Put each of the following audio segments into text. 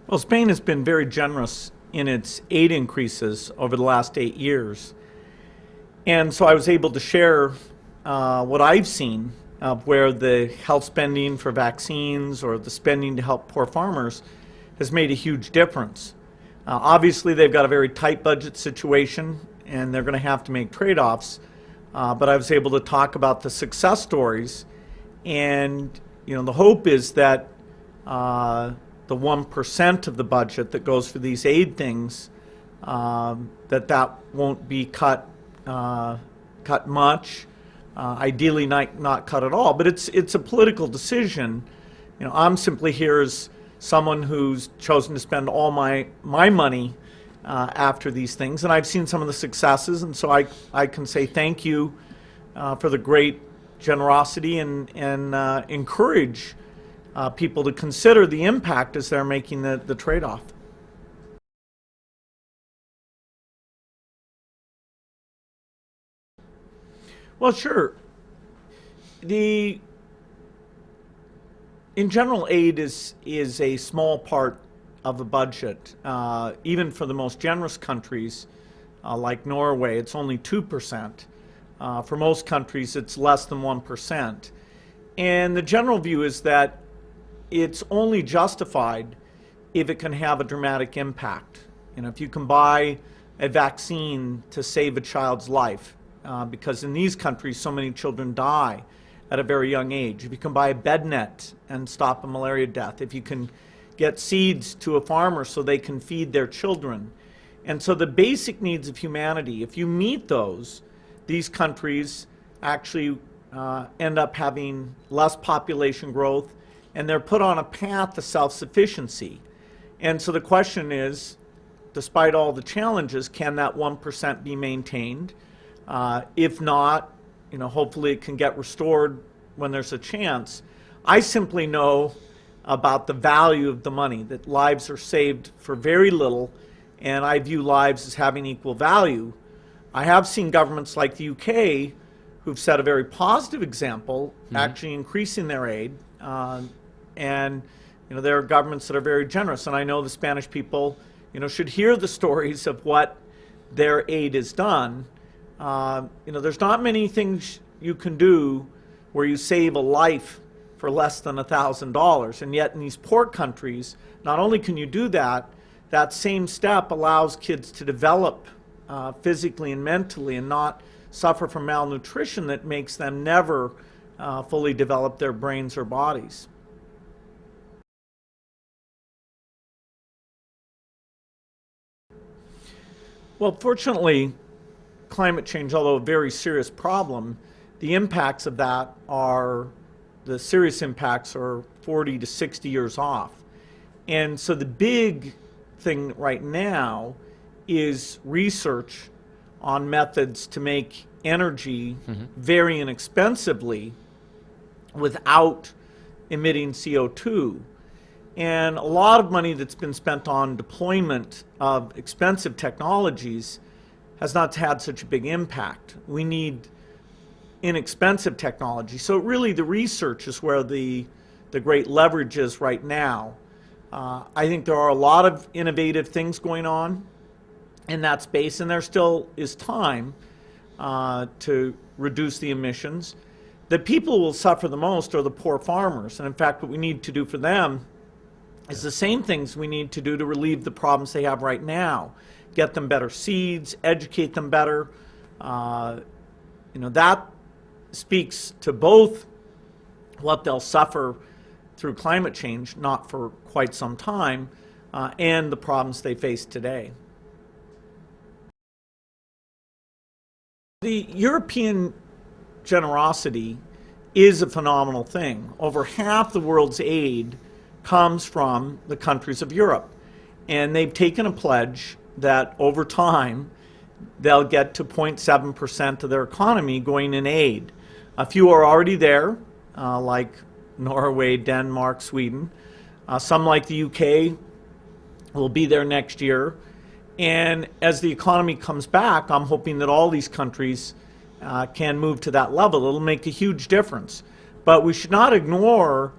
Well, Spain has been very generous in its aid increases over the last 8 years. And so I was able to share what I've seen of where the health spending for vaccines or the spending to help poor farmers has made a huge difference. Obviously, they've got a very tight budget situation and they're going to have to make trade-offs. But I was able to talk about the success stories, and the hope is that the 1% of the budget that goes for these aid things, that won't be cut much, ideally not cut at all. But it's a political decision. I'm simply here as someone who's chosen to spend all my money after these things, and I've seen some of the successes, and so I can say thank you for the great generosity and encourage people to consider the impact as they're making the trade-off. Well, sure. In general, aid is a small part of a budget. Even for the most generous countries, like Norway, it's only 2%. For most countries, it's less than 1%. And the general view is that it's only justified if it can have a dramatic impact. If you can buy a vaccine to save a child's life, because in these countries so many children die at a very young age. If you can buy a bed net and stop a malaria death, if you can get seeds to a farmer so they can feed their children. And so the basic needs of humanity, if you meet those, these countries actually end up having less population growth, and they're put on a path to self-sufficiency. And so the question is, despite all the challenges, can that 1% be maintained? If not, hopefully it can get restored when there's a chance. I simply know about the value of the money, that lives are saved for very little, and I view lives as having equal value. I have seen governments like the UK who've set a very positive example, actually increasing their aid. And there are governments that are very generous, and I know the Spanish people should hear the stories of what their aid has done. There's not many things you can do where you save a life for less than $1,000, and yet in these poor countries, not only can you do that, that same step allows kids to develop physically and mentally and not suffer from malnutrition that makes them never fully develop their brains or bodies. Well, fortunately, climate change, although a very serious problem, the impacts of that the serious impacts are 40 to 60 years off. And so the big thing right now is research on methods to make energy very inexpensively without emitting CO2. And a lot of money that's been spent on deployment of expensive technologies has not had such a big impact. We need inexpensive technology. So really the research is where the great leverage is right now. I think there are a lot of innovative things going on in that space, and there still is time to reduce the emissions. The people who will suffer the most are the poor farmers, and in fact what we need to do for them is the same things we need to do to relieve the problems they have right now. Get them better seeds, educate them better. That speaks to both what they'll suffer through climate change, not for quite some time, and the problems they face today. The European generosity is a phenomenal thing. Over half the world's aid comes from the countries of Europe, and they've taken a pledge that over time they'll get to 0.7% of their economy going in aid. A few are already there, like Norway, Denmark, Sweden. Some, like the UK, will be there next year. And as the economy comes back, I'm hoping that all these countries can move to that level. It'll make a huge difference. But we should not ignore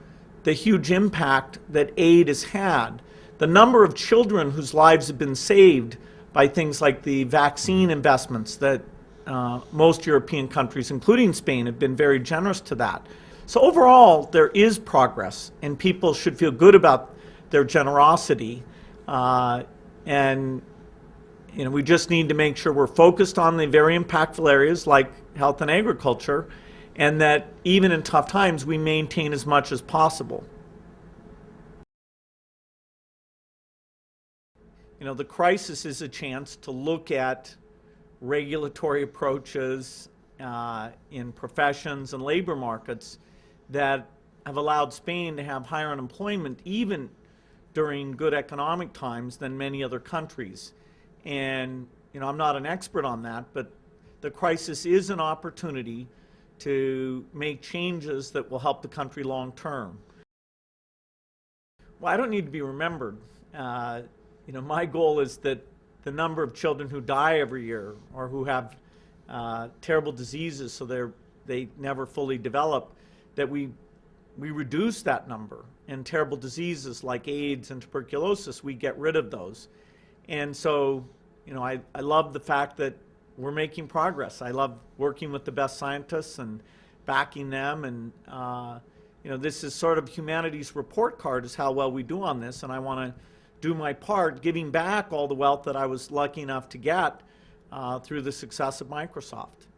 the huge impact that aid has had. The number of children whose lives have been saved by things like the vaccine investments that most European countries, including Spain, have been very generous to that. So overall, there is progress, and people should feel good about their generosity. And we just need to make sure we're focused on the very impactful areas like health and agriculture, and that even in tough times, we maintain as much as possible. The crisis is a chance to look at regulatory approaches in professions and labor markets that have allowed Spain to have higher unemployment even during good economic times than many other countries. And I'm not an expert on that, but the crisis is an opportunity to make changes that will help the country long term. Well, I don't need to be remembered. My goal is that the number of children who die every year or who have terrible diseases so they never fully develop, that we reduce that number. And terrible diseases like AIDS and tuberculosis, we get rid of those. And so, I love the fact that we're making progress. I love working with the best scientists and backing them. And, this is sort of humanity's report card is how well we do on this. And I want to do my part, giving back all the wealth that I was lucky enough to get through the success of Microsoft.